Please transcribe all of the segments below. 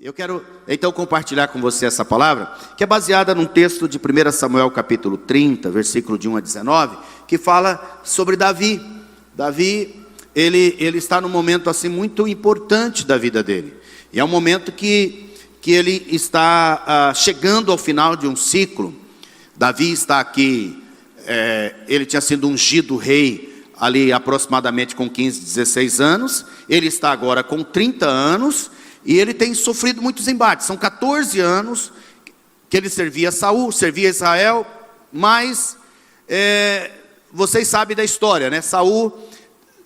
Eu quero então compartilhar com você essa palavra, que é baseada num texto de 1 Samuel capítulo 30, versículo de 1 a 19, que fala sobre Davi. Davi, ele está num momento assim muito importante da vida dele. E é um momento que ele está chegando ao final de um ciclo. Davi está aqui, ele tinha sido ungido rei ali aproximadamente com 15, 16 anos. Ele está agora com 30 anos. E ele tem sofrido muitos embates. São 14 anos que ele servia Saul, servia Israel. Mas vocês sabem da história, né? Saul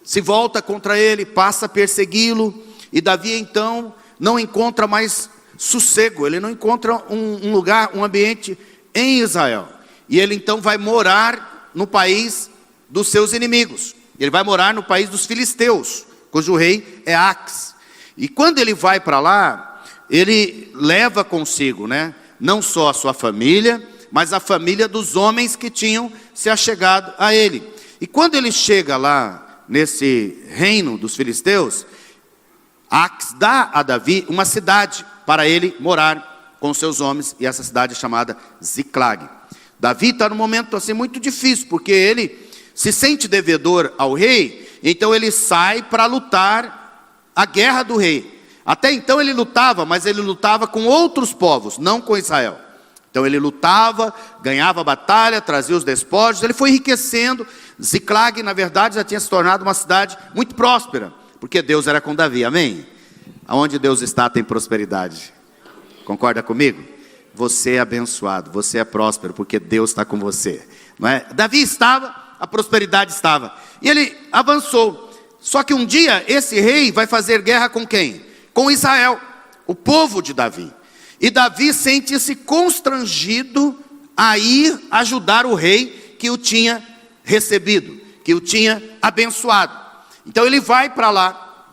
se volta contra ele, passa a persegui-lo. E Davi então não encontra mais sossego. Ele não encontra um lugar, um ambiente em Israel. E ele então vai morar no país dos seus inimigos. Ele vai morar no país dos filisteus, cujo rei é Ax. E quando ele vai para lá, ele leva consigo, né, não só a sua família, mas a família dos homens que tinham se achegado a ele. E quando ele chega lá, nesse reino dos filisteus, Ax dá a Davi uma cidade para ele morar com seus homens, e essa cidade é chamada Ziclag. Davi está num momento assim muito difícil, porque ele se sente devedor ao rei, então ele sai para lutar a guerra do rei. Até então ele lutava, mas ele lutava com outros povos, não com Israel. Então ele lutava, ganhava a batalha, trazia os despojos, ele foi enriquecendo. Ziclag, na verdade, já tinha se tornado uma cidade muito próspera, porque Deus era com Davi, amém? Aonde Deus está tem prosperidade. Concorda comigo? Você é abençoado, você é próspero, porque Deus está com você, não é? Davi estava, a prosperidade estava, e ele avançou. Só que um dia esse rei vai fazer guerra com quem? Com Israel, o povo de Davi. E Davi sente-se constrangido a ir ajudar o rei que o tinha recebido, que o tinha abençoado. Então ele vai para lá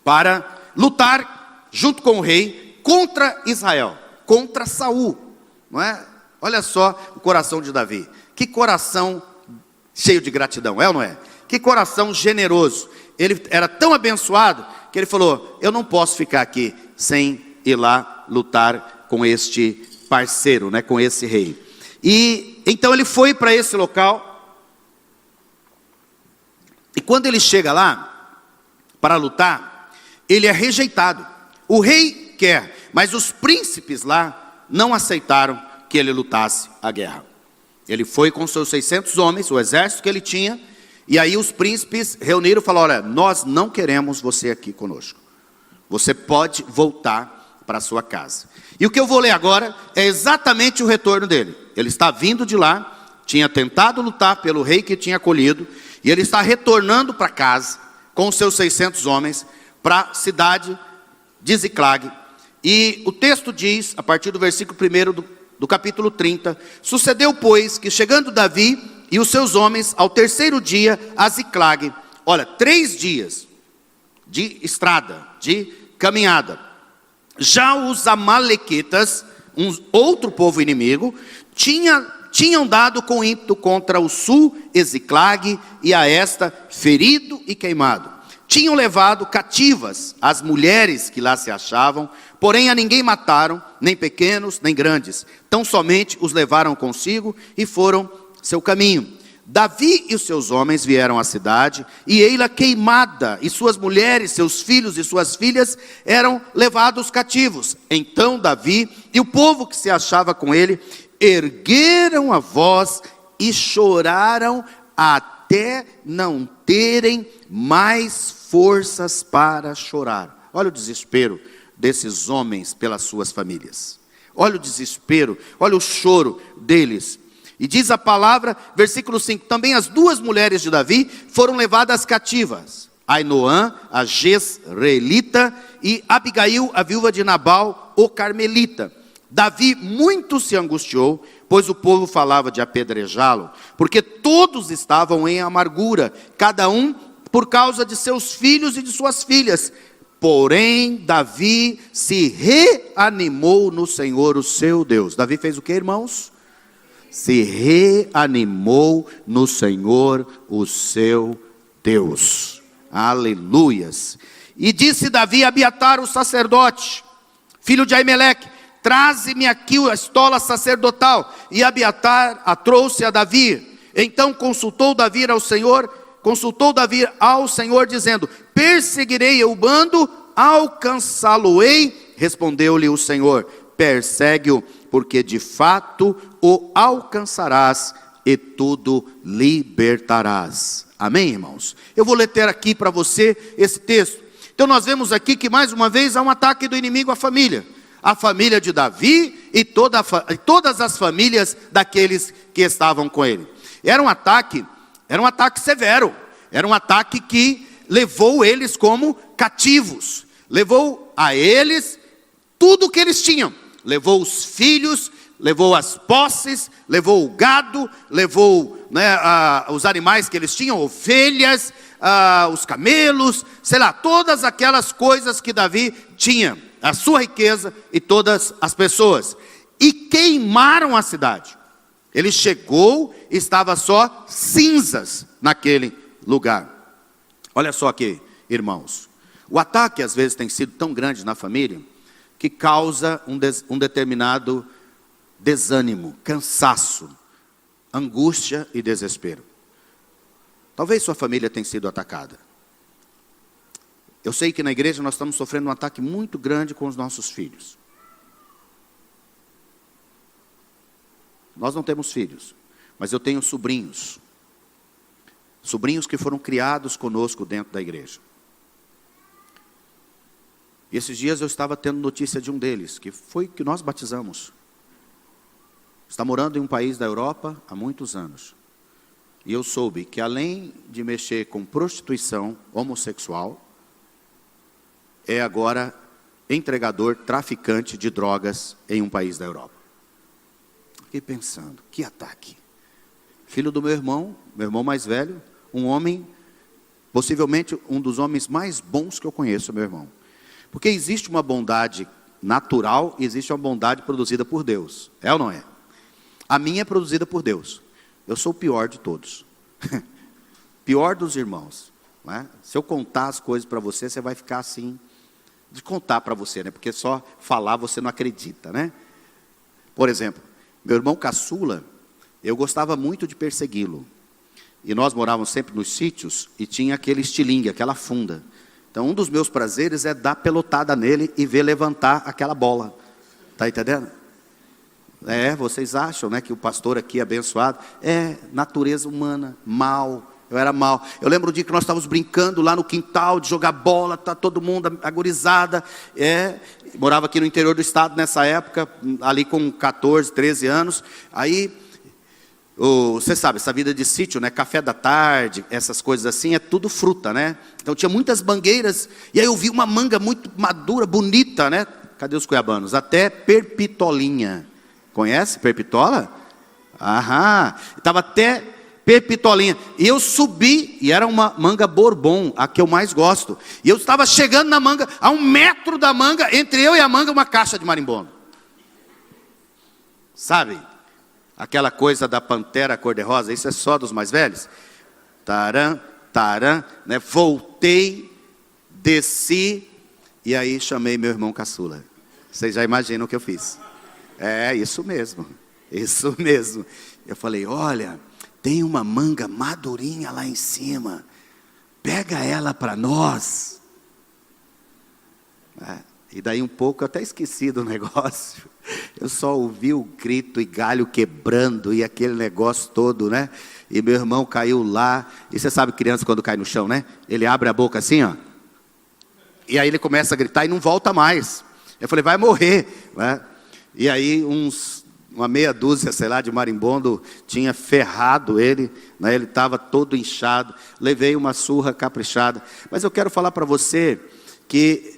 para lutar junto com o rei contra Israel, contra Saul, não é? Olha só o coração de Davi. Que coração cheio de gratidão, é ou não é? Que coração generoso. Ele era tão abençoado que ele falou: eu não posso ficar aqui sem ir lá lutar com este parceiro, né, com esse rei. E então ele foi para esse local. E quando ele chega lá para lutar, ele é rejeitado. O rei quer, mas os príncipes lá não aceitaram que ele lutasse a guerra. Ele foi com seus 600 homens, o exército que ele tinha. E aí os príncipes reuniram e falaram: olha, nós não queremos você aqui conosco. Você pode voltar para a sua casa. E o que eu vou ler agora é exatamente o retorno dele. Ele está vindo de lá, tinha tentado lutar pelo rei que tinha acolhido, e ele está retornando para casa com os seus 600 homens para a cidade de Ziclag. E o texto diz, a partir do versículo 1 do capítulo 30, sucedeu, pois, que chegando Davi e os seus homens ao terceiro dia a Ziclag, olha, 3 dias de estrada, de caminhada. Já os amalequitas, outro povo inimigo, tinham dado com ímpeto contra o sul, Ziclag, e a esta ferido e queimado. Tinham levado cativas as mulheres que lá se achavam, porém a ninguém mataram, nem pequenos, nem grandes. Tão somente os levaram consigo e foram seu caminho. Davi e os seus homens vieram à cidade, e ei-la queimada, e suas mulheres, seus filhos e suas filhas eram levados cativos. Então Davi e o povo que se achava com ele ergueram a voz e choraram até não terem mais forças para chorar. Olha o desespero desses homens pelas suas famílias. Olha o desespero, olha o choro deles. E diz a palavra, versículo 5, também as 2 mulheres de Davi foram levadas cativas. Ainoã, a Jezreelita, e Abigail, a viúva de Nabal, o Carmelita. Davi muito se angustiou, pois o povo falava de apedrejá-lo, porque todos estavam em amargura, cada um por causa de seus filhos e de suas filhas. Porém, Davi se reanimou no Senhor, o seu Deus. Davi fez o que, irmãos? Se reanimou no Senhor, o seu Deus. Aleluias. E disse Davi a Abiatar, o sacerdote: filho de Aimeleque, traze-me aqui a estola sacerdotal. E Abiatar a trouxe a Davi. Então consultou Davi ao Senhor, dizendo: perseguirei eu o bando, alcançá-lo-ei. Respondeu-lhe o Senhor: persegue-o, porque de fato o alcançarás e tudo libertarás. Amém, irmãos? Eu vou ler aqui para você esse texto. Então nós vemos aqui que mais uma vez há um ataque do inimigo à família. A família de Davi e todas as famílias daqueles que estavam com ele. Era um ataque severo. Era um ataque que levou eles como cativos. Levou a eles tudo o que eles tinham. Levou os filhos, levou as posses, levou o gado, levou os animais que eles tinham, ovelhas, os camelos, sei lá, todas aquelas coisas que Davi tinha, a sua riqueza e todas as pessoas. E queimaram a cidade. Ele chegou, estava só cinzas naquele lugar. Olha só aqui, irmãos. O ataque às vezes tem sido tão grande na família que causa um determinado desânimo, cansaço, angústia e desespero. Talvez sua família tenha sido atacada. Eu sei que na igreja nós estamos sofrendo um ataque muito grande com os nossos filhos. Nós não temos filhos, mas eu tenho sobrinhos. Sobrinhos que foram criados conosco dentro da igreja. E esses dias eu estava tendo notícia de um deles, que foi que nós batizamos. Está morando em um país da Europa há muitos anos. E eu soube que além de mexer com prostituição homossexual, é agora entregador, traficante de drogas em um país da Europa. Fiquei pensando, que ataque. Filho do meu irmão mais velho, um homem, possivelmente um dos homens mais bons que eu conheço, meu irmão. Porque existe uma bondade natural e existe uma bondade produzida por Deus. É ou não é? A minha é produzida por Deus. Eu sou o pior de todos. Pior dos irmãos. Não é? Se eu contar as coisas para você, você vai ficar assim, de contar para você, né? Porque só falar você não acredita, né? Por exemplo, meu irmão caçula, eu gostava muito de persegui-lo. E nós morávamos sempre nos sítios e tinha aquele estilingue, aquela funda. Então um dos meus prazeres é dar pelotada nele e ver levantar aquela bola. Está entendendo? Vocês acham, né, que o pastor aqui é abençoado? É natureza humana, mal. Eu era mal. Eu lembro o dia que nós estávamos brincando lá no quintal de jogar bola, tá todo mundo agorizada. Morava aqui no interior do estado nessa época, ali com 14, 13 anos. Aí, você sabe, essa vida de sítio, né? Café da tarde, essas coisas assim, é tudo fruta, né? Então tinha muitas mangueiras. E aí eu vi uma manga muito madura, bonita, né? Cadê os cuiabanos? Até perpitolinha. Conhece perpitola? Aham. Estava até perpitolinha. E eu subi, e era uma manga bourbon, a que eu mais gosto. E eu estava chegando na manga, a 1 metro da manga, entre eu e a manga, uma caixa de marimbondo. Sabe? Aquela coisa da pantera cor-de-rosa, isso é só dos mais velhos. Taran, taran, né? Voltei, desci, e aí chamei meu irmão caçula. Vocês já imaginam o que eu fiz. Isso mesmo. Eu falei, olha, tem uma manga madurinha lá em cima. Pega ela para nós. E daí um pouco, eu até esqueci do negócio. Eu só ouvi o grito e galho quebrando e aquele negócio todo, né? E meu irmão caiu lá. E você sabe criança quando cai no chão, né? Ele abre a boca assim, ó. E aí ele começa a gritar e não volta mais. Eu falei, vai morrer, né? E aí uma meia dúzia, sei lá, de marimbondo tinha ferrado ele, né? Ele estava todo inchado. Levei uma surra caprichada. Mas eu quero falar para você que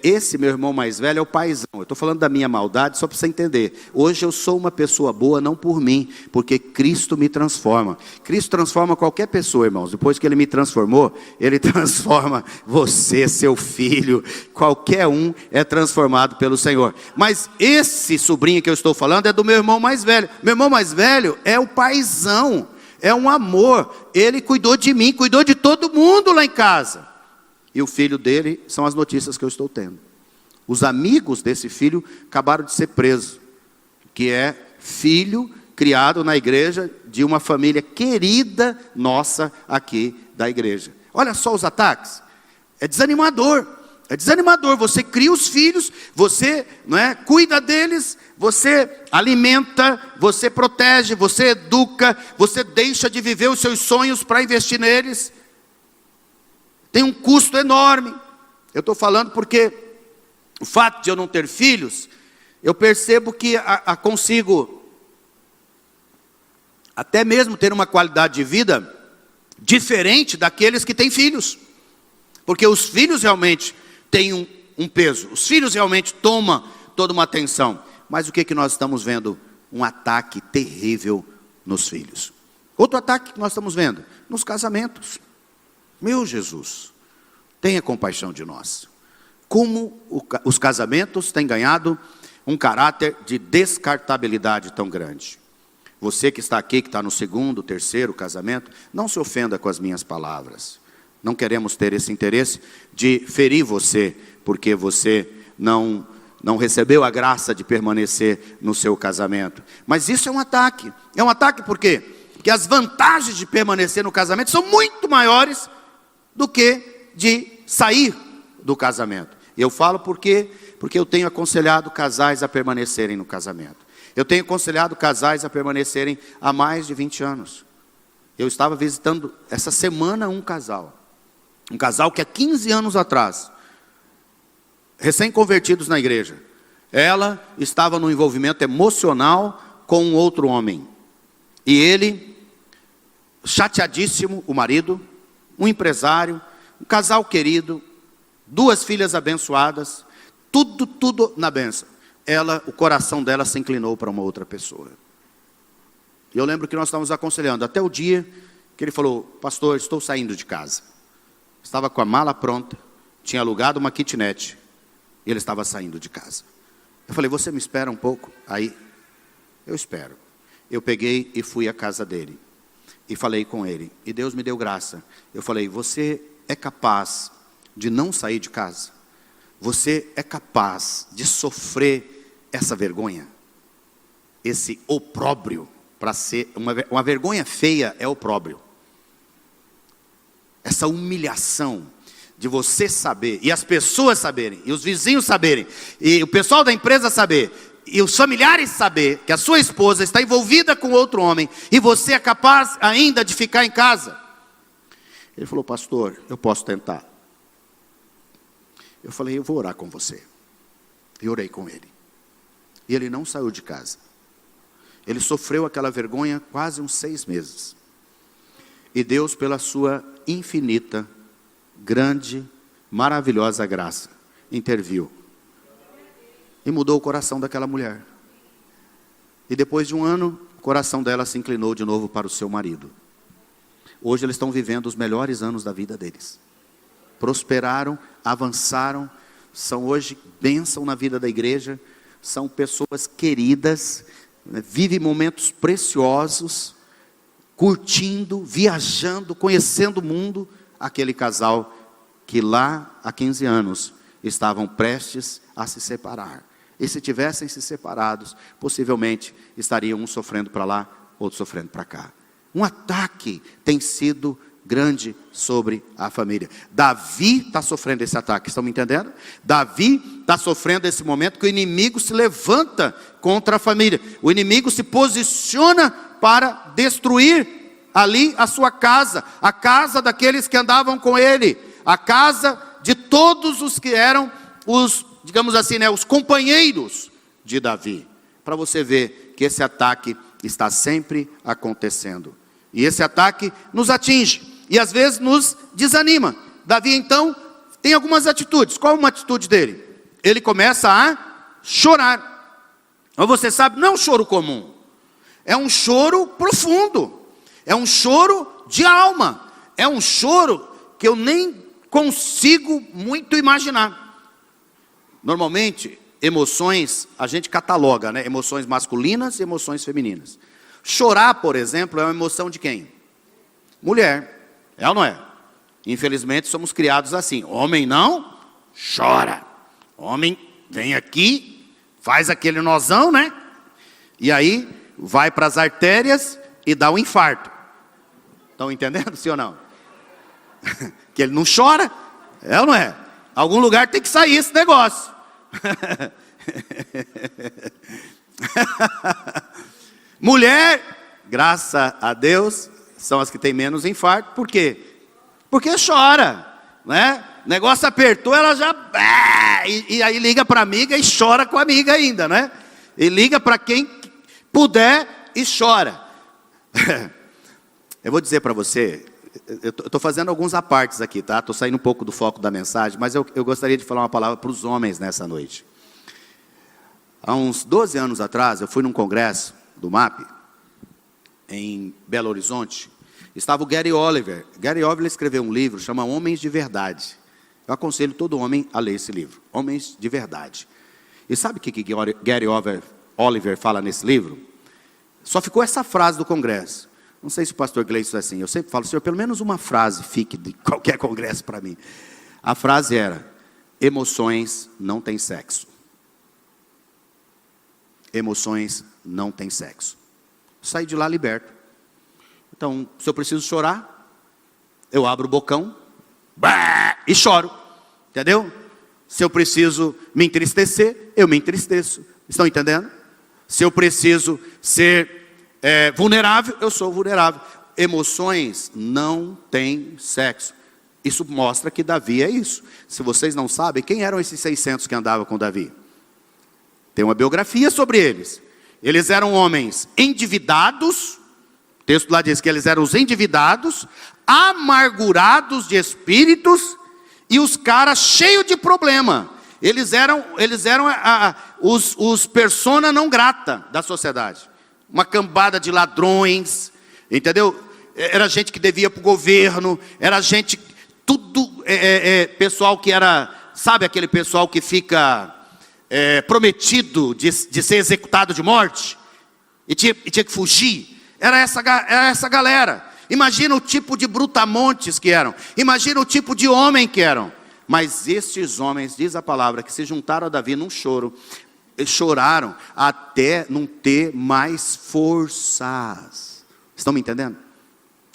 esse meu irmão mais velho é o paizão. Eu estou falando da minha maldade só para você entender. Hoje eu sou uma pessoa boa não por mim, porque Cristo me transforma. Cristo transforma qualquer pessoa, irmãos. Depois que Ele me transformou, Ele transforma você, seu filho. Qualquer um é transformado pelo Senhor. Mas esse sobrinho que eu estou falando é do meu irmão mais velho. Meu irmão mais velho é o paizão. É um amor. Ele cuidou de mim, cuidou de todo mundo lá em casa. E o filho dele são as notícias que eu estou tendo. Os amigos desse filho acabaram de ser presos, que é filho criado na igreja de uma família querida nossa aqui da igreja. Olha só os ataques. É desanimador. É desanimador. Você cria os filhos, você, não é, cuida deles, você alimenta, você protege, você educa, você deixa de viver os seus sonhos para investir neles. Tem um custo enorme. Eu estou falando porque o fato de eu não ter filhos, eu percebo que consigo até mesmo ter uma qualidade de vida diferente daqueles que têm filhos. Porque os filhos realmente têm um peso. Os filhos realmente tomam toda uma atenção. Mas o que nós estamos vendo? Um ataque terrível nos filhos. Outro ataque que nós estamos vendo? Nos casamentos. Meu Jesus, tenha compaixão de nós. Como os casamentos têm ganhado um caráter de descartabilidade tão grande. Você que está aqui, que está no segundo, terceiro casamento, não se ofenda com as minhas palavras. Não queremos ter esse interesse de ferir você, porque você não recebeu a graça de permanecer no seu casamento. Mas isso é um ataque. É um ataque por quê? Porque as vantagens de permanecer no casamento são muito maiores do que de sair do casamento. Eu falo porque eu tenho aconselhado casais a permanecerem no casamento. Eu tenho aconselhado casais a permanecerem há mais de 20 anos. Eu estava visitando essa semana um casal que há 15 anos atrás, recém-convertidos na igreja, ela estava no envolvimento emocional com um outro homem. E ele, chateadíssimo, o marido, um empresário, um casal querido, 2 filhas abençoadas, tudo na bênção. O coração dela se inclinou para uma outra pessoa. E eu lembro que nós estávamos aconselhando, até o dia que ele falou: pastor, estou saindo de casa. Estava com a mala pronta, tinha alugado uma kitnet, e ele estava saindo de casa. Eu falei: você me espera um pouco? Aí, eu espero. Eu peguei e fui à casa dele, e falei com ele, e Deus me deu graça. Eu falei: você é capaz de não sair de casa? Você é capaz de sofrer essa vergonha? Esse opróbrio, para ser uma vergonha feia é opróbrio. Essa humilhação de você saber, e as pessoas saberem, e os vizinhos saberem, e o pessoal da empresa saber, e os familiares saber que a sua esposa está envolvida com outro homem, e você é capaz ainda de ficar em casa. Ele falou: pastor, eu posso tentar. Eu falei: eu vou orar com você. E orei com ele. E ele não saiu de casa. Ele sofreu aquela vergonha quase uns 6 meses. E Deus, pela sua infinita, grande, maravilhosa graça, interviu. E mudou o coração daquela mulher. E depois de 1 ano, o coração dela se inclinou de novo para o seu marido. Hoje eles estão vivendo os melhores anos da vida deles. Prosperaram, avançaram, são hoje bênção na vida da igreja, são pessoas queridas, vivem momentos preciosos, curtindo, viajando, conhecendo o mundo. Aquele casal que lá há 15 anos estavam prestes a se separar. E se tivessem se separados, possivelmente estariam um sofrendo para lá, outro sofrendo para cá. Um ataque tem sido grande sobre a família. Davi está sofrendo esse ataque, estão me entendendo? Davi está sofrendo esse momento que o inimigo se levanta contra a família. O inimigo se posiciona para destruir ali a sua casa, a casa daqueles que andavam com ele, a casa de todos os que eram os, digamos assim, os companheiros de Davi. Para você ver que esse ataque está sempre acontecendo. E esse ataque nos atinge. E às vezes nos desanima. Davi então tem algumas atitudes. Qual uma atitude dele? Ele começa a chorar. Mas você sabe, não é um choro comum. É um choro profundo. É um choro de alma. É um choro que eu nem consigo muito imaginar. Normalmente, emoções, a gente cataloga, né? Emoções masculinas e emoções femininas. Chorar, por exemplo, é uma emoção de quem? Mulher. É ou não é? Infelizmente somos criados assim. Homem não chora. Homem vem aqui, faz aquele nozão, né? E aí vai para as artérias e dá um infarto. Estão entendendo, sim ou não? Que ele não chora, é ou não é? Algum lugar tem que sair esse negócio. Mulher, graças a Deus, são as que têm menos infarto. Por quê? Porque chora, né? O negócio apertou, ela já... E aí liga para a amiga e chora com a amiga ainda, né? E liga para quem puder e chora. Eu vou dizer para você, eu estou fazendo alguns apartes aqui, tá? Estou saindo um pouco do foco da mensagem, mas eu gostaria de falar uma palavra para os homens nessa noite. Há uns 12 anos atrás, eu fui num congresso do MAP, em Belo Horizonte. Estava o Gary Oliver. Gary Oliver escreveu um livro, chama Homens de Verdade. Eu aconselho todo homem a ler esse livro, Homens de Verdade. E sabe o que Gary Oliver fala nesse livro? Só ficou essa frase do congresso. Não sei se o pastor Gleison é assim. Eu sempre falo, Senhor, pelo menos uma frase fique de qualquer congresso para mim. A frase era: emoções não têm sexo. Emoções não têm sexo. Saí de lá liberto. Então, se eu preciso chorar, eu abro o bocão e choro. Entendeu? Se eu preciso me entristecer, eu me entristeço. Estão entendendo? Se eu preciso ser vulnerável, eu sou vulnerável. Emoções não têm sexo. Isso mostra que Davi é isso. Se vocês não sabem, quem eram esses 600 que andavam com Davi? Tem uma biografia sobre eles. Eles eram homens endividados. O texto lá diz que eles eram os endividados, amargurados de espíritos, e os caras cheios de problema. Eles eram os persona não grata da sociedade. Uma cambada de ladrões, entendeu? Era gente que devia para o governo, era gente, tudo, pessoal que era, sabe aquele pessoal que fica prometido de ser executado de morte, e tinha que fugir? Era essa galera. Imagina o tipo de brutamontes que eram, imagina o tipo de homem que eram. Mas estes homens, diz a palavra, que se juntaram a Davi num choro, eles choraram até não ter mais forças. Estão me entendendo?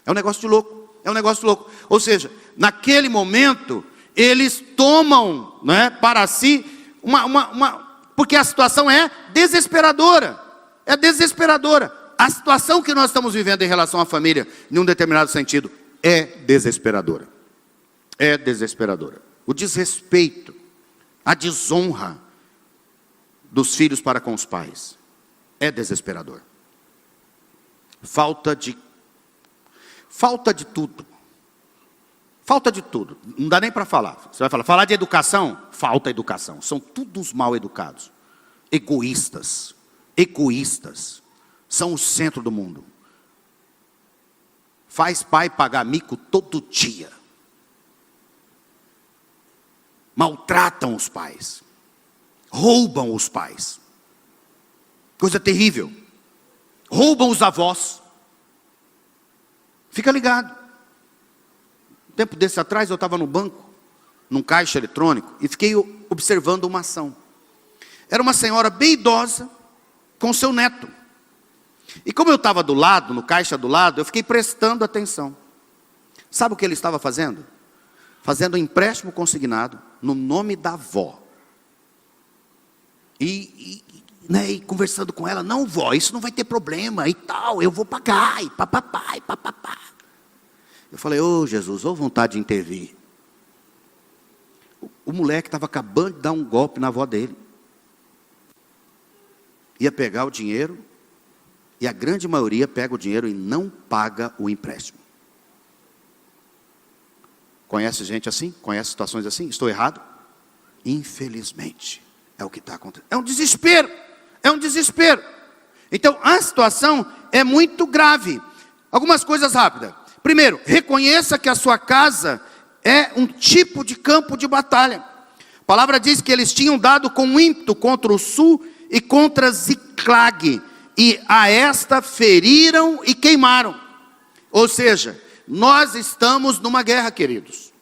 É um negócio de louco, é um negócio de louco. Ou seja, naquele momento, eles tomam, né, para si, porque a situação é desesperadora. É desesperadora. A situação que nós estamos vivendo em relação à família, em um determinado sentido, é desesperadora. É desesperadora. O desrespeito, a desonra dos filhos para com os pais é desesperador. Falta de tudo. Falta de tudo. Não dá nem para falar. Você vai falar de educação? Falta educação. São todos mal educados. Egoístas. São o centro do mundo. Faz pai pagar mico todo dia. Maltratam os pais. Roubam os pais. Coisa terrível. Roubam os avós. Fica ligado. Um tempo desse atrás eu estava no banco, num caixa eletrônico, e fiquei observando uma ação. Era uma senhora bem idosa, com seu neto. E como eu estava do lado, no caixa do lado, eu fiquei prestando atenção. Sabe o que ele estava fazendo? Fazendo um empréstimo consignado no nome da avó. E conversando com ela: não, vó, isso não vai ter problema e tal, eu vou pagar, e papapá, e papapá. Eu falei: ô Jesus, ô vontade de intervir. O moleque estava acabando de dar um golpe na avó dele. Ia pegar o dinheiro, e a grande maioria pega o dinheiro e não paga o empréstimo. Conhece gente assim? Conhece situações assim? Estou errado? Infelizmente, é o que está acontecendo. É um desespero. É um desespero. Então, a situação é muito grave. Algumas coisas rápidas. Primeiro, reconheça que a sua casa é um tipo de campo de batalha. A palavra diz que eles tinham dado com ímpeto contra o sul e contra Ziclag, e a esta feriram e queimaram. Ou seja, nós estamos numa guerra, queridos.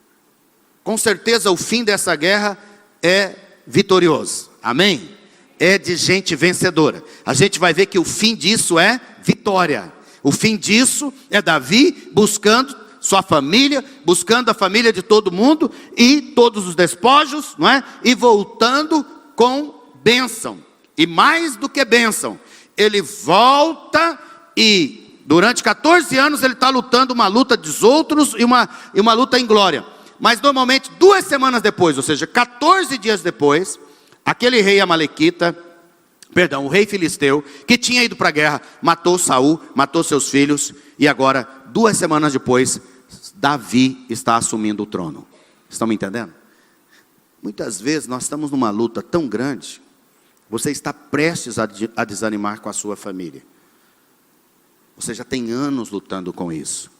Com certeza o fim dessa guerra é vitorioso. Amém? É de gente vencedora. A gente vai ver que o fim disso é vitória. O fim disso é Davi buscando sua família, buscando a família de todo mundo e todos os despojos, não é? E voltando com bênção. E mais do que bênção, ele volta e durante 14 anos ele está lutando uma luta dos outros e uma luta em glória. Mas normalmente 2 semanas depois, ou seja, 14 dias depois, aquele rei amalequita, o rei filisteu, que tinha ido para a guerra, matou Saul, matou seus filhos, e agora, 2 semanas depois, Davi está assumindo o trono. Estão me entendendo? Muitas vezes nós estamos numa luta tão grande, você está prestes a desanimar com a sua família. Você já tem anos lutando com isso.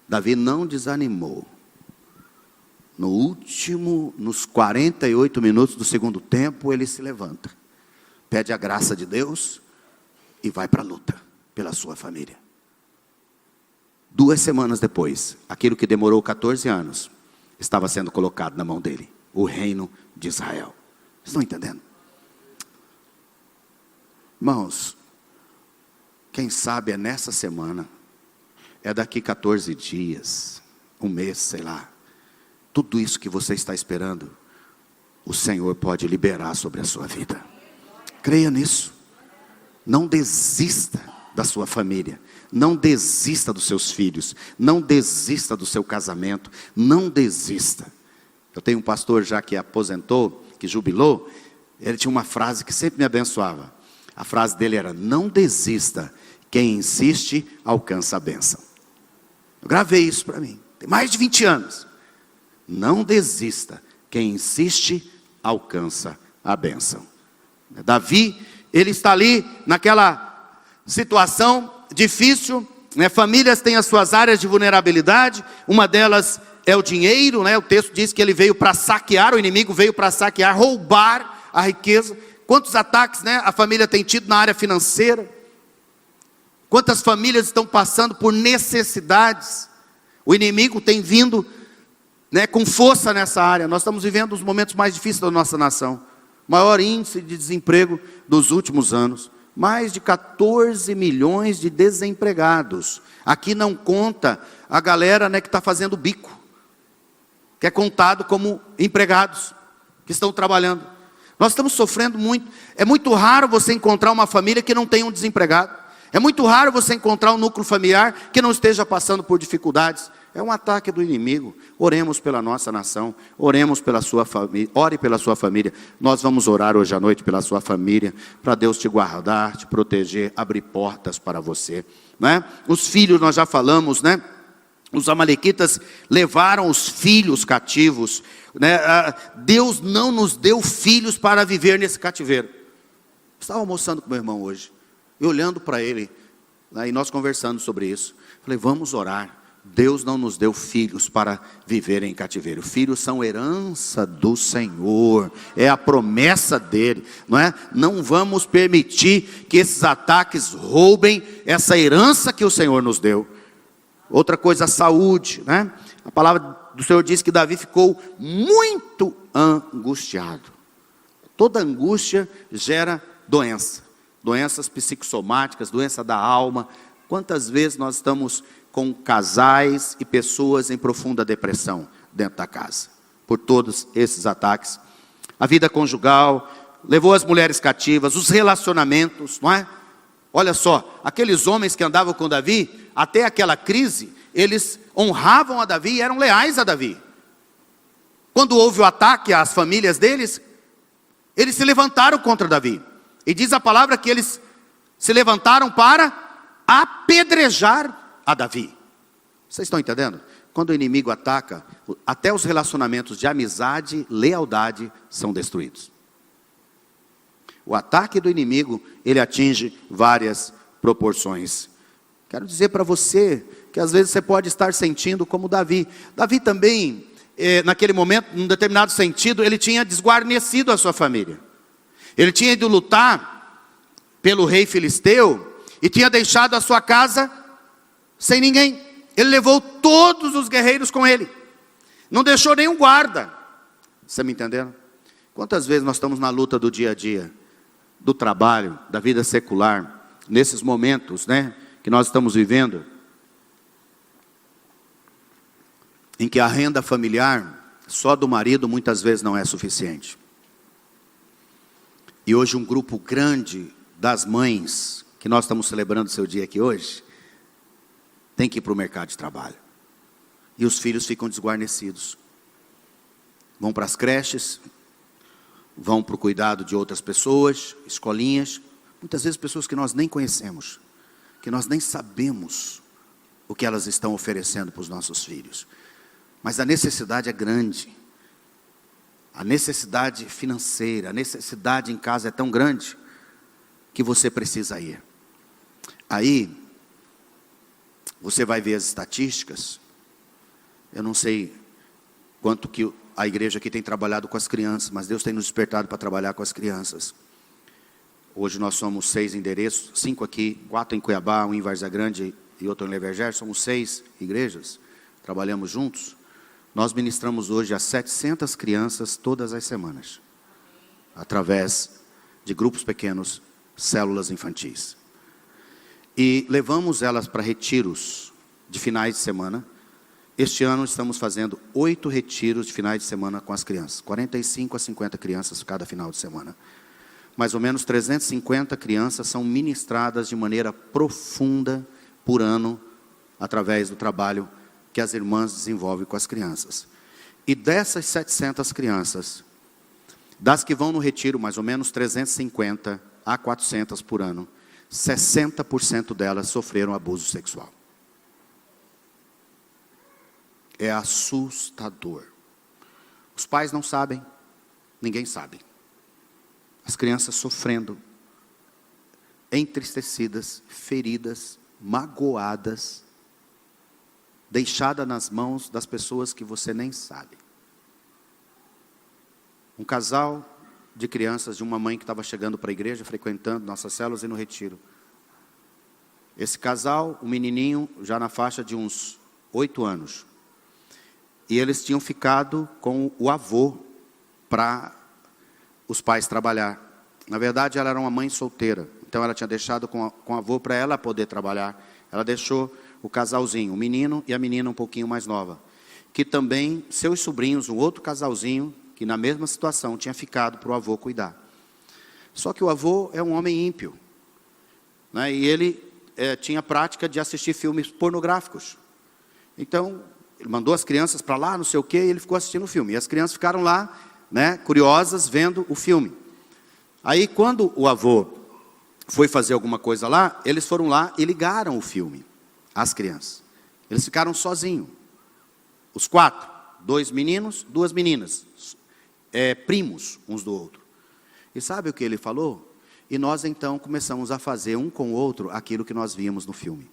Davi não desanimou. Nos 48 minutos do segundo tempo, ele se levanta, pede a graça de Deus e vai para a luta pela sua família. 2 semanas depois, aquilo que demorou 14 anos, estava sendo colocado na mão dele, o reino de Israel. Estão entendendo? Irmãos, quem sabe é nessa semana, é daqui 14 dias, um mês, sei lá. Tudo isso que você está esperando, o Senhor pode liberar sobre a sua vida. Creia nisso. Não desista da sua família. Não desista dos seus filhos. Não desista do seu casamento. Não desista. Eu tenho um pastor já que aposentou, que jubilou. Ele tinha uma frase que sempre me abençoava. A frase dele era: não desista. Quem insiste, alcança a bênção. Eu gravei isso para mim. Tem mais de 20 anos. Não desista. Quem insiste, alcança a bênção. Davi, ele está ali naquela situação difícil, né? Famílias têm as suas áreas de vulnerabilidade. Uma delas é o dinheiro, né? O texto diz que ele veio para saquear, o inimigo veio para saquear, roubar a riqueza. Quantos ataques, né, a família tem tido na área financeira? Quantas famílias estão passando por necessidades? O inimigo tem vindo, né, com força nessa área. Nós estamos vivendo os momentos mais difíceis da nossa nação. Maior índice de desemprego dos últimos anos. Mais de 14 milhões de desempregados. Aqui não conta a galera, né, que está fazendo bico. Que é contado como empregados que estão trabalhando. Nós estamos sofrendo muito. É muito raro você encontrar uma família que não tenha um desempregado. É muito raro você encontrar um núcleo familiar que não esteja passando por dificuldades. É um ataque do inimigo. Oremos pela nossa nação. Oremos pela sua família. Ore pela sua família. Nós vamos orar hoje à noite pela sua família. Para Deus te guardar, te proteger, abrir portas para você. Né? Os filhos nós já falamos, né? Os amalequitas levaram os filhos cativos. Né? Deus não nos deu filhos para viver nesse cativeiro. Estava almoçando com meu irmão hoje. E olhando para ele, né, e nós conversando sobre isso. Falei, vamos orar. Deus não nos deu filhos para viver em cativeiro. Filhos são herança do Senhor. É a promessa dele. Não é? Não vamos permitir que esses ataques roubem essa herança que o Senhor nos deu. Outra coisa, a saúde. Né? A palavra do Senhor diz que Davi ficou muito angustiado. Toda angústia gera doença. Doenças psicossomáticas, doença da alma. Quantas vezes nós estamos com casais e pessoas em profunda depressão dentro da casa? Por todos esses ataques. A vida conjugal levou as mulheres cativas, os relacionamentos, não é? Olha só, aqueles homens que andavam com Davi, até aquela crise, eles honravam a Davi e eram leais a Davi. Quando houve o ataque às famílias deles, eles se levantaram contra Davi. E diz a palavra que eles se levantaram para apedrejar a Davi. Vocês estão entendendo? Quando o inimigo ataca, até os relacionamentos de amizade, lealdade são destruídos. O ataque do inimigo, ele atinge várias proporções. Quero dizer para você que às vezes você pode estar sentindo como Davi. Davi também, naquele momento, num determinado sentido, ele tinha desguarnecido a sua família. Ele tinha ido lutar pelo rei filisteu e tinha deixado a sua casa sem ninguém. Ele levou todos os guerreiros com ele. Não deixou nenhum guarda. Você me entendendo? Quantas vezes nós estamos na luta do dia a dia, do trabalho, da vida secular, nesses momentos, né, que nós estamos vivendo, em que a renda familiar, só do marido, muitas vezes não é suficiente. E hoje um grupo grande das mães, que nós estamos celebrando o seu dia aqui hoje, tem que ir para o mercado de trabalho. E os filhos ficam desguarnecidos. Vão para as creches, vão para o cuidado de outras pessoas, escolinhas, muitas vezes pessoas que nós nem conhecemos, que nós nem sabemos o que elas estão oferecendo para os nossos filhos. Mas a necessidade é grande. A necessidade financeira, a necessidade em casa é tão grande que você precisa ir. Aí, você vai ver as estatísticas. Eu não sei quanto que a igreja aqui tem trabalhado com as crianças, mas Deus tem nos despertado para trabalhar com as crianças. Hoje nós somos 6 endereços, 5 aqui, 4 em Cuiabá, 1 em Várzea Grande e outro em Leverger. Somos 6 igrejas, trabalhamos juntos. Nós ministramos hoje a 700 crianças todas as semanas, através de grupos pequenos, células infantis. E levamos elas para retiros de finais de semana. Este ano estamos fazendo 8 retiros de finais de semana com as crianças. 45 a 50 crianças cada final de semana. Mais ou menos 350 crianças são ministradas de maneira profunda por ano, através do trabalho que as irmãs desenvolvem com as crianças. E dessas 700 crianças, das que vão no retiro, mais ou menos 350 a 400 por ano, 60% delas sofreram abuso sexual. É assustador. Os pais não sabem, ninguém sabe. As crianças sofrendo, entristecidas, feridas, magoadas, deixada nas mãos das pessoas que você nem sabe. Um casal de crianças de uma mãe que estava chegando para a igreja, frequentando nossas células e no retiro. Esse casal, o menininho já na faixa de uns 8 anos. E eles tinham ficado com o avô para os pais trabalhar. Na verdade, ela era uma mãe solteira. Então, ela tinha deixado com o avô para ela poder trabalhar. Ela deixou o casalzinho, o menino e a menina um pouquinho mais nova. Que também, seus sobrinhos, um outro casalzinho, que na mesma situação tinha ficado para o avô cuidar. Só que o avô é um homem ímpio, né? E ele tinha a prática de assistir filmes pornográficos. Então, ele mandou as crianças para lá, não sei o quê, e ele ficou assistindo o filme. E as crianças ficaram lá, né, curiosas, vendo o filme. Aí, quando o avô foi fazer alguma coisa lá, eles foram lá e ligaram o filme às crianças. Eles ficaram sozinhos. Os 4, 2 meninos, 2 meninas, primos uns do outro. E sabe o que ele falou? E nós então começamos a fazer um com o outro aquilo que nós víamos no filme.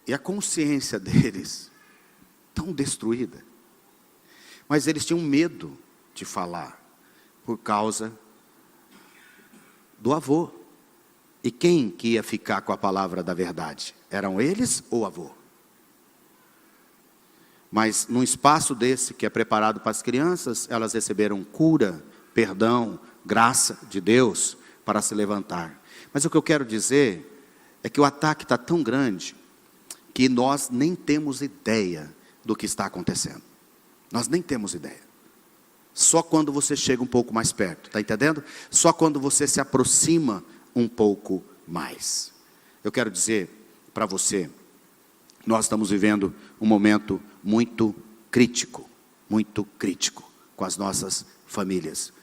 E a consciência deles, tão destruída. Mas eles tinham medo de falar, por causa do avô. E quem que ia ficar com a palavra da verdade? Eram eles ou o avô? Mas num espaço desse que é preparado para as crianças, elas receberam cura, perdão, graça de Deus para se levantar. Mas o que eu quero dizer é que o ataque está tão grande que nós nem temos ideia do que está acontecendo. Nós nem temos ideia. Só quando você chega um pouco mais perto, está entendendo? Só quando você se aproxima um pouco mais. Eu quero dizer para você, nós estamos vivendo um momento muito crítico com as nossas famílias.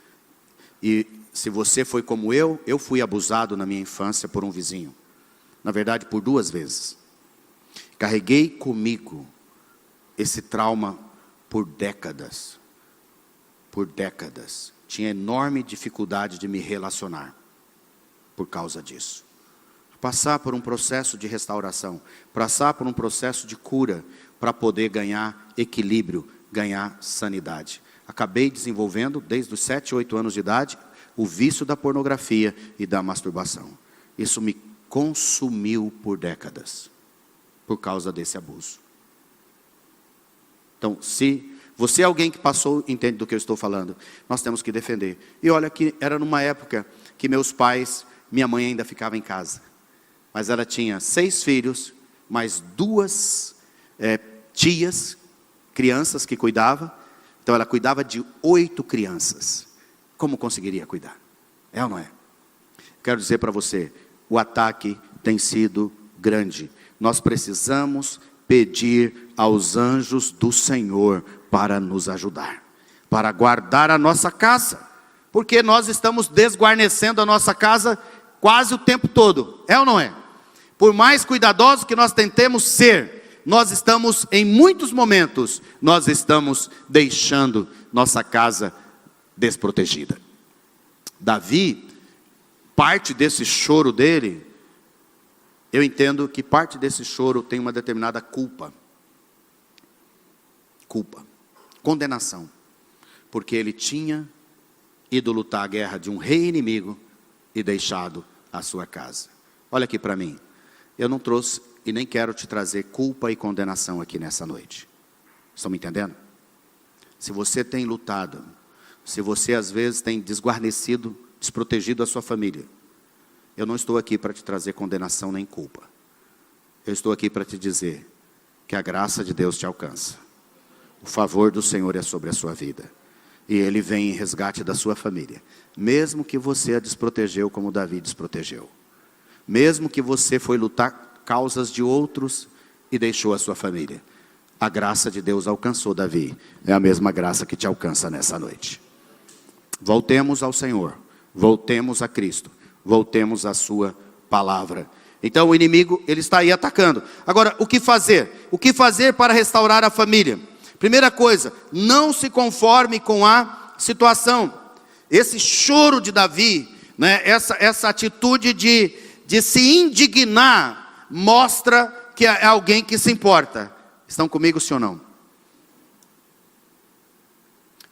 E se você foi como eu fui abusado na minha infância por um vizinho. Na verdade, por 2 vezes. Carreguei comigo esse trauma por décadas. Por décadas. Tinha enorme dificuldade de me relacionar por causa disso. Passar por um processo de restauração, passar por um processo de cura, para poder ganhar equilíbrio, ganhar sanidade. Acabei desenvolvendo, desde os 7, 8 anos de idade, o vício da pornografia e da masturbação. Isso me consumiu por décadas, por causa desse abuso. Então, se você é alguém que passou, entende do que eu estou falando, nós temos que defender. E olha que era numa época que meus pais, minha mãe ainda ficava em casa. Mas ela tinha 6 filhos, mais 2 tias, crianças que cuidava. Então ela cuidava de 8 crianças. Como conseguiria cuidar? É ou não é? Quero dizer para você, o ataque tem sido grande. Nós precisamos pedir aos anjos do Senhor para nos ajudar, para guardar a nossa casa, porque nós estamos desguarnecendo a nossa casa quase o tempo todo, é ou não é? Por mais cuidadosos que nós tentemos ser, nós estamos, em muitos momentos, nós estamos deixando nossa casa desprotegida. Davi, parte desse choro dele, eu entendo que parte desse choro tem uma determinada culpa, condenação, porque ele tinha ido lutar a guerra de um rei inimigo e deixado a sua casa. Olha aqui para mim, eu não trouxe e nem quero te trazer culpa e condenação aqui nessa noite. Estão me entendendo? Se você tem lutado, se você às vezes tem desguarnecido, desprotegido a sua família, eu não estou aqui para te trazer condenação nem culpa. Eu estou aqui para te dizer que a graça de Deus te alcança. O favor do Senhor é sobre a sua vida. E Ele vem em resgate da sua família. Mesmo que você a desprotegeu como Davi desprotegeu. Mesmo que você foi lutar causas de outros e deixou a sua família. A graça de Deus alcançou Davi. É a mesma graça que te alcança nessa noite. Voltemos ao Senhor. Voltemos a Cristo. Voltemos à sua palavra. Então o inimigo, ele está aí atacando. Agora, o que fazer? O que fazer para restaurar a família? Primeira coisa, não se conforme com a situação. Esse choro de Davi, né, essa atitude de se indignar, mostra que é alguém que se importa. Estão comigo, sim ou não?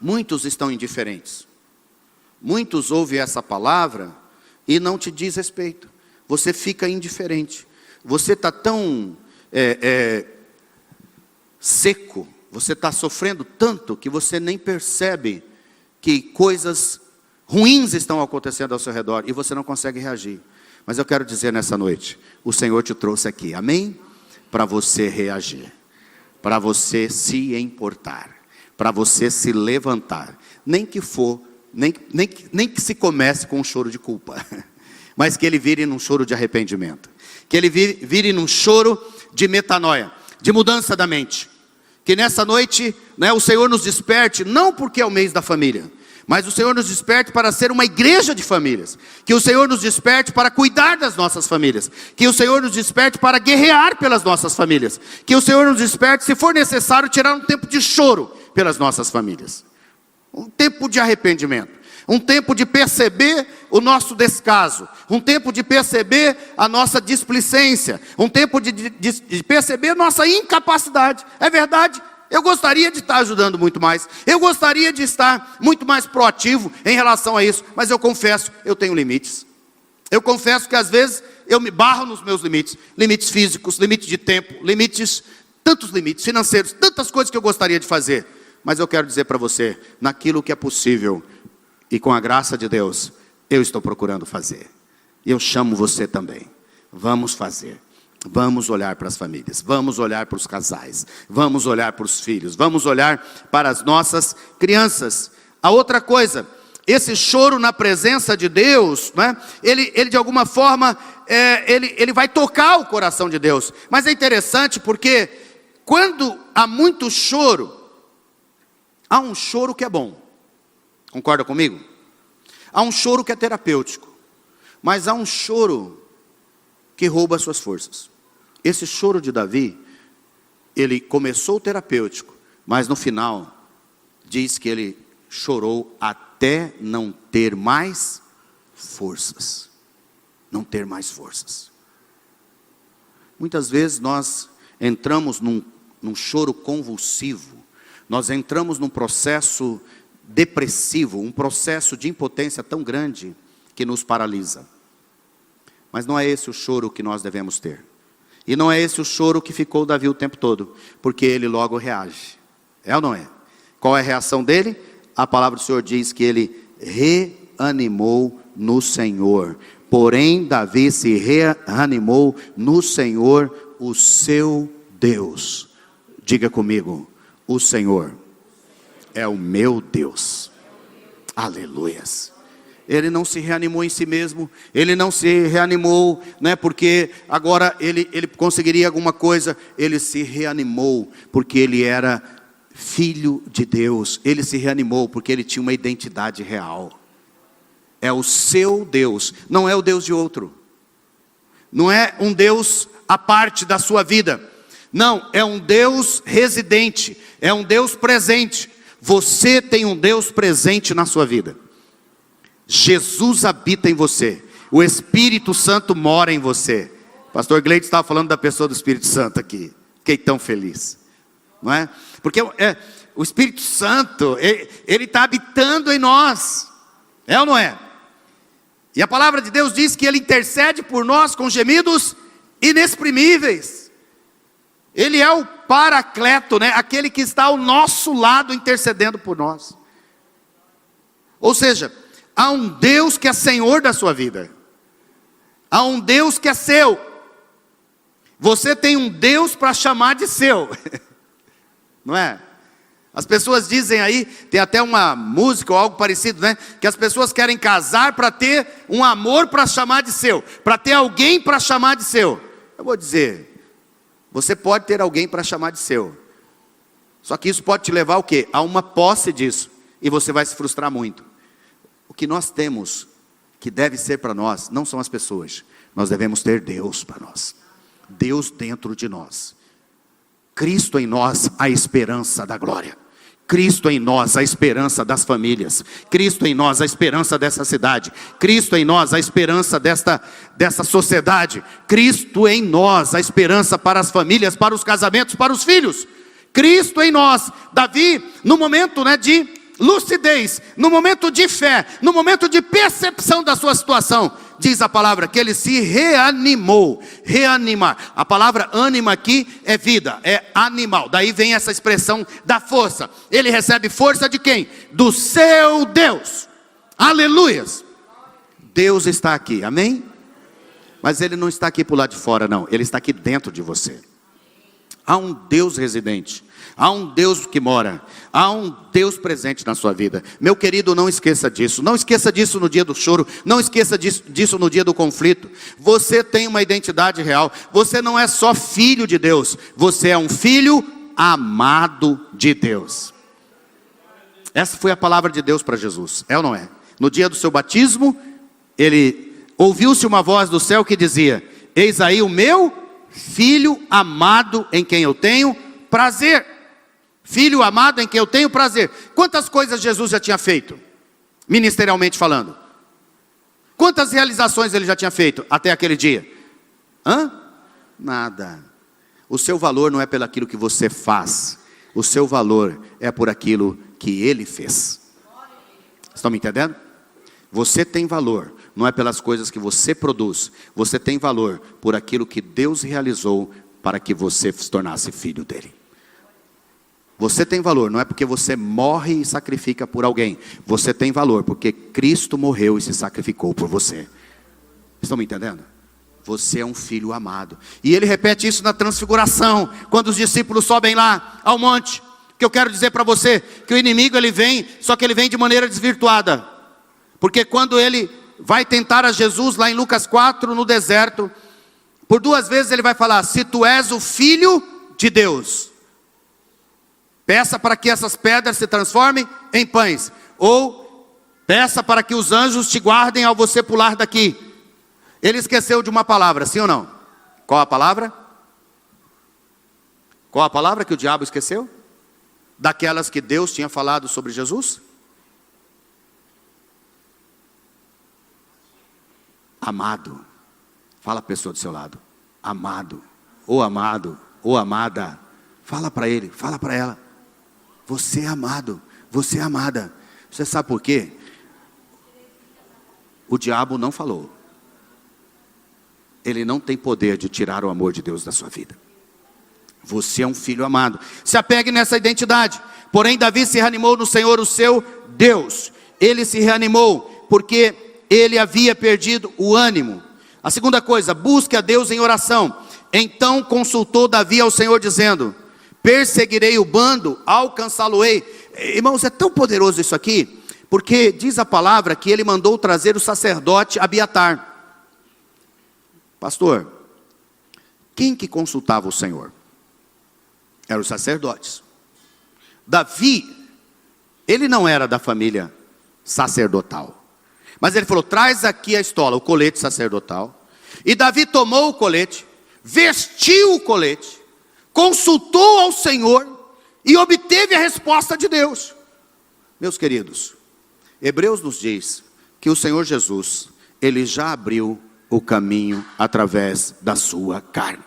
Muitos estão indiferentes. Muitos ouvem essa palavra e não te diz respeito. Você fica indiferente. Você está tão seco. Você está sofrendo tanto que você nem percebe que coisas ruins estão acontecendo ao seu redor e você não consegue reagir. Mas eu quero dizer nessa noite, o Senhor te trouxe aqui, amém? Para você reagir, para você se importar, para você se levantar. Nem que se comece com um choro de culpa, mas que ele vire num choro de arrependimento. Que ele vire num choro de metanoia, de mudança da mente. Que nessa noite, né, o Senhor nos desperte, não porque é o mês da família, mas o Senhor nos desperte para ser uma igreja de famílias. Que o Senhor nos desperte para cuidar das nossas famílias. Que o Senhor nos desperte para guerrear pelas nossas famílias. Que o Senhor nos desperte, se for necessário, tirar um tempo de choro pelas nossas famílias. Um tempo de arrependimento. Um tempo de perceber o nosso descaso. Um tempo de perceber a nossa displicência. Um tempo de perceber a nossa incapacidade. É verdade, eu gostaria de estar ajudando muito mais. Eu gostaria de estar muito mais proativo em relação a isso. Mas eu confesso, eu tenho limites. Eu confesso que às vezes eu me barro nos meus limites. Limites físicos, limites de tempo, tantos limites financeiros, tantas coisas que eu gostaria de fazer. Mas eu quero dizer para você, naquilo que é possível, e com a graça de Deus, eu estou procurando fazer. E eu chamo você também. Vamos fazer. Vamos olhar para as famílias. Vamos olhar para os casais. Vamos olhar para os filhos. Vamos olhar para as nossas crianças. A outra coisa, esse choro na presença de Deus, né, ele de alguma forma, ele vai tocar o coração de Deus. Mas é interessante porque quando há muito choro, há um choro que é bom. Concorda comigo? Há um choro que é terapêutico, mas há um choro que rouba as suas forças. Esse choro de Davi, ele começou terapêutico, mas no final, diz que ele chorou até não ter mais forças. Não ter mais forças. Muitas vezes nós entramos num choro convulsivo, nós entramos num processo depressivo, um processo de impotência tão grande que nos paralisa. Mas não é esse o choro que nós devemos ter. E não é esse o choro que ficou Davi o tempo todo, porque ele logo reage. É ou não é? Qual é a reação dele? A palavra do Senhor diz que ele reanimou no Senhor. Porém, Davi se reanimou no Senhor, o seu Deus. Diga comigo, o Senhor é o meu Deus. Aleluias. Ele não se reanimou em si mesmo, ele não se reanimou, né, porque agora ele conseguiria alguma coisa. Ele se reanimou porque ele era filho de Deus. Ele se reanimou porque ele tinha uma identidade real. É o seu Deus, não é o Deus de outro. Não é um Deus à parte da sua vida. Não, é um Deus residente, é um Deus presente. Você tem um Deus presente na sua vida. Jesus habita em você. O Espírito Santo mora em você. Pastor Gleide estava falando da pessoa do Espírito Santo aqui. Fiquei tão feliz. Não é? Porque o Espírito Santo, ele está habitando em nós. É ou não é? E a palavra de Deus diz que ele intercede por nós com gemidos inexprimíveis. Ele é o Paracleto, né? Aquele que está ao nosso lado intercedendo por nós. Ou seja, há um Deus que é Senhor da sua vida. Há um Deus que é seu. Você tem um Deus para chamar de seu. Não é? As pessoas dizem aí, tem até uma música ou algo parecido, né? Que as pessoas querem casar para ter um amor para chamar de seu. Para ter alguém para chamar de seu. Eu vou dizer, você pode ter alguém para chamar de seu. Só que isso pode te levar ao quê? A uma posse disso. E você vai se frustrar muito. O que nós temos, que deve ser para nós, não são as pessoas. Nós devemos ter Deus para nós. Deus dentro de nós. Cristo em nós, a esperança da glória. Cristo em nós, a esperança das famílias. Cristo em nós, a esperança dessa cidade. Cristo em nós, a esperança dessa sociedade. Cristo em nós, a esperança para as famílias, para os casamentos, para os filhos. Cristo em nós. Davi, no momento, né, de lucidez, no momento de fé, no momento de percepção da sua situação, diz a palavra que ele se reanimou. Reanimar, a palavra ânima aqui é vida, é animal. Daí vem essa expressão da força. Ele recebe força de quem? Do seu Deus. Aleluias. Deus está aqui, amém? Mas ele não está aqui por lado de fora, não. Ele está aqui dentro de você. Há um Deus residente, há um Deus que mora, há um Deus presente na sua vida. Meu querido, não esqueça disso. Não esqueça disso no dia do choro. Não esqueça disso no dia do conflito. Você tem uma identidade real. Você não é só filho de Deus. Você é um filho amado de Deus. Essa foi a palavra de Deus para Jesus. É ou não é? No dia do seu batismo, ouviu-se uma voz do céu que dizia: eis aí o meu filho amado em quem eu tenho prazer. Filho amado em quem eu tenho prazer. Quantas coisas Jesus já tinha feito? Ministerialmente falando. Quantas realizações ele já tinha feito até aquele dia? Nada. O seu valor não é pelo aquilo que você faz. O seu valor é por aquilo que ele fez. Estão me entendendo? Você tem valor, não é pelas coisas que você produz. Você tem valor por aquilo que Deus realizou para que você se tornasse filho dele. Você tem valor, não é porque você morre e sacrifica por alguém. Você tem valor porque Cristo morreu e se sacrificou por você. Estão me entendendo? Você é um filho amado. E ele repete isso na transfiguração, quando os discípulos sobem lá ao monte. Que eu quero dizer para você, que o inimigo ele vem, só que ele vem de maneira desvirtuada. Porque quando ele vai tentar a Jesus lá em Lucas 4, no deserto, por 2 vezes ele vai falar: se tu és o filho de Deus, peça para que essas pedras se transformem em pães. Ou peça para que os anjos te guardem ao você pular daqui. Ele esqueceu de uma palavra, sim ou não? Qual a palavra? Qual a palavra que o diabo esqueceu? Daquelas que Deus tinha falado sobre Jesus? Amado. Fala a pessoa do seu lado. Amado. Ou amado. Ou amada. Fala para ele. Fala para ela. Você é amado. Você é amada. Você sabe por quê? O diabo não falou. Ele não tem poder de tirar o amor de Deus da sua vida. Você é um filho amado. Se apegue nessa identidade. Porém, Davi se reanimou no Senhor, o seu Deus. Ele se reanimou porque ele havia perdido o ânimo. A segunda coisa, busque a Deus em oração. Então consultou Davi ao Senhor dizendo: perseguirei o bando, alcançá-lo-ei. Irmãos, é tão poderoso isso aqui, porque diz a palavra que ele mandou trazer o sacerdote Abiatar. Pastor, quem que consultava o Senhor? Eram os sacerdotes. Davi, ele não era da família sacerdotal, mas ele falou: traz aqui a estola, o colete sacerdotal. E Davi tomou o colete, vestiu o colete, consultou ao Senhor e obteve a resposta de Deus. Meus queridos, Hebreus nos diz que o Senhor Jesus, ele já abriu o caminho através da sua carne.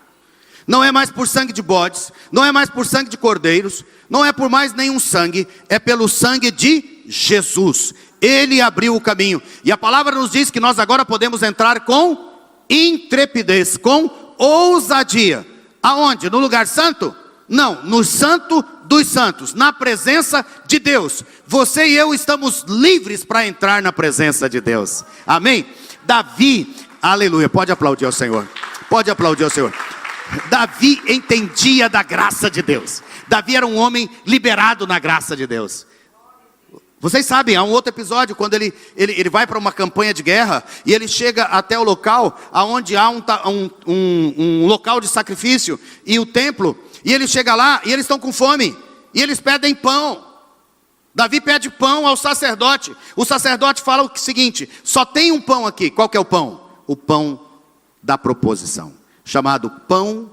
Não é mais por sangue de bodes, não é mais por sangue de cordeiros, não é por mais nenhum sangue, é pelo sangue de Jesus. Ele abriu o caminho. E a palavra nos diz que nós agora podemos entrar com intrepidez, com ousadia. Aonde? No lugar santo? Não, no santo dos santos, na presença de Deus. Você e eu estamos livres para entrar na presença de Deus. Amém? Davi, aleluia, pode aplaudir ao Senhor. Pode aplaudir ao Senhor. Davi entendia da graça de Deus. Davi era um homem liberado na graça de Deus. Vocês sabem, há um outro episódio, quando ele vai para uma campanha de guerra, e ele chega até o local, onde há um local de sacrifício, e o templo, e ele chega lá, e eles estão com fome, e eles pedem pão. Davi pede pão ao sacerdote. O sacerdote fala o seguinte: só tem um pão aqui. Qual que é o pão? O pão da proposição, chamado pão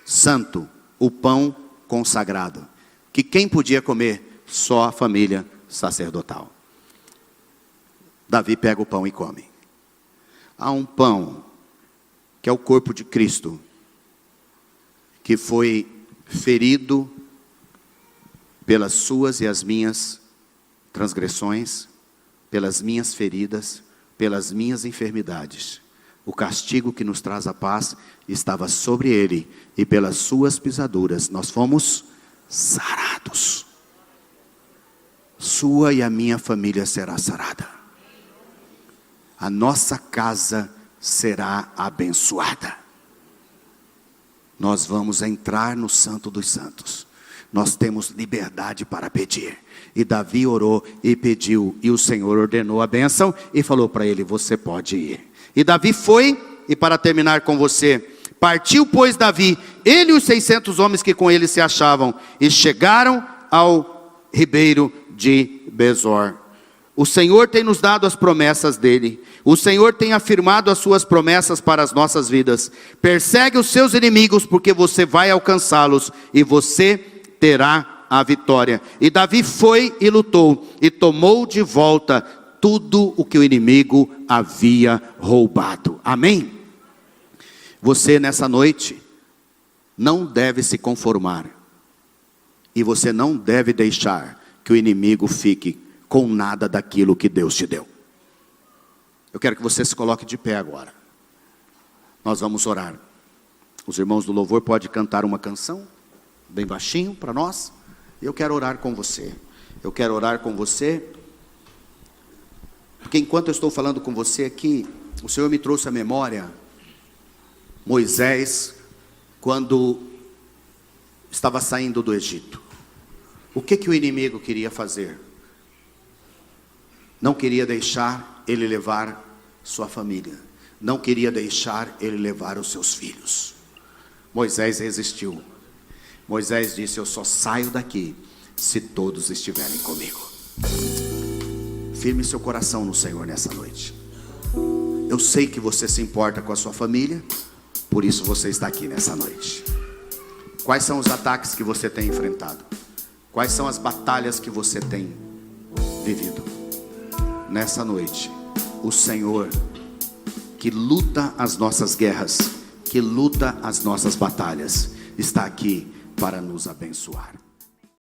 santo, o pão consagrado, que quem podia comer? Só a família sacerdotal. Davi pega o pão e come. Há um pão que é o corpo de Cristo, que foi ferido pelas suas e as minhas transgressões, pelas minhas feridas, pelas minhas enfermidades. O castigo que nos traz a paz estava sobre ele, e pelas suas pisaduras nós fomos sarados. Sua e a minha família será sarada. A nossa casa será abençoada. Nós vamos entrar no Santo dos Santos. Nós temos liberdade para pedir. E Davi orou e pediu, e o Senhor ordenou a bênção e falou para ele: você pode ir. E Davi foi, e para terminar com você, partiu pois Davi, ele e os 600 homens que com ele se achavam, e chegaram ao ribeiro de Besor. O Senhor tem nos dado as promessas dele. O Senhor tem afirmado as suas promessas para as nossas vidas. Persegue os seus inimigos, porque você vai alcançá-los, e você terá a vitória. E Davi foi e lutou, e tomou de volta tudo o que o inimigo havia roubado. Amém? Você nessa noite não deve se conformar, e você não deve deixar que o inimigo fique com nada daquilo que Deus te deu. Eu quero que você se coloque de pé agora. Nós vamos orar. Os irmãos do louvor podem cantar uma canção bem baixinho para nós. Eu quero orar com você. Eu quero orar com você, porque enquanto eu estou falando com você aqui, o Senhor me trouxe à memória Moisés, quando estava saindo do Egito. O que o inimigo queria fazer? Não queria deixar ele levar sua família. Não queria deixar ele levar os seus filhos. Moisés resistiu. Moisés disse: eu só saio daqui se todos estiverem comigo. Firme seu coração no Senhor nessa noite. Eu sei que você se importa com a sua família, por isso você está aqui nessa noite. Quais são os ataques que você tem enfrentado? Quais são as batalhas que você tem vivido? Nessa noite, o Senhor, que luta as nossas guerras, que luta as nossas batalhas, está aqui para nos abençoar.